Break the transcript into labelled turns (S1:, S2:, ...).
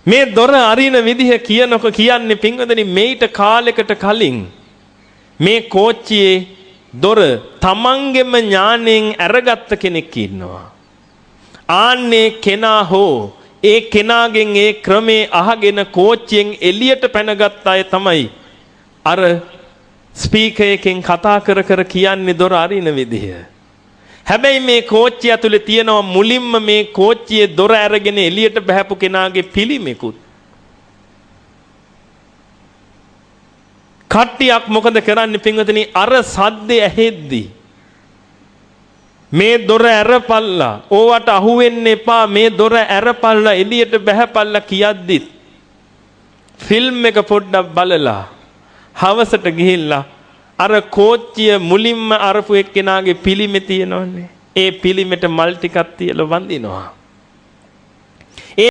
S1: මේ දොර අරින විදිහ කියන්නේ පින්වදනි මේිට කාලයකට කලින් මේ කෝච්චියේ දොර තමන්ගෙම ඥාණයෙන් අරගත්ත කෙනෙක් ඉන්නවා. ආන්නේ කෙනා හෝ ඒ කෙනාගෙන් ඒ ක්‍රමේ අහගෙන කෝච්චියෙන් එළියට පැනගත් අය තමයි අර ස්පීකර් එකෙන් කතා කර කියන්නේ දොර අරින විදිහ. හැබැයි මේ කෝච්චිය ඇතුලේ තියෙනවා මුලින්ම මේ කෝච්චියේ දොර අරගෙන එළියට බහැපු කෙනාගේ පිළිමෙකුත්. කට්ටියක් මොකද කරන්නේ පින්වතුනි අර සද්දේ ඇහෙද්දි මේ දොර ඇරපල්ලා ඕවට අහු වෙන්න එපා මේ දොර ඇරපල්ලා එළියට බහැපල්ලා කියද්දිත් ෆිල්ම් එක පොඩ්ඩක් බලලා හවසට ගිහිල්ලා අර කෝච්චිය මුලින්ම අරපු එක්කෙනාගේ පිළිමේ තියෙනවනේ ඒ පිළිමෙට මල් ටිකක් තියලා වඳිනවා.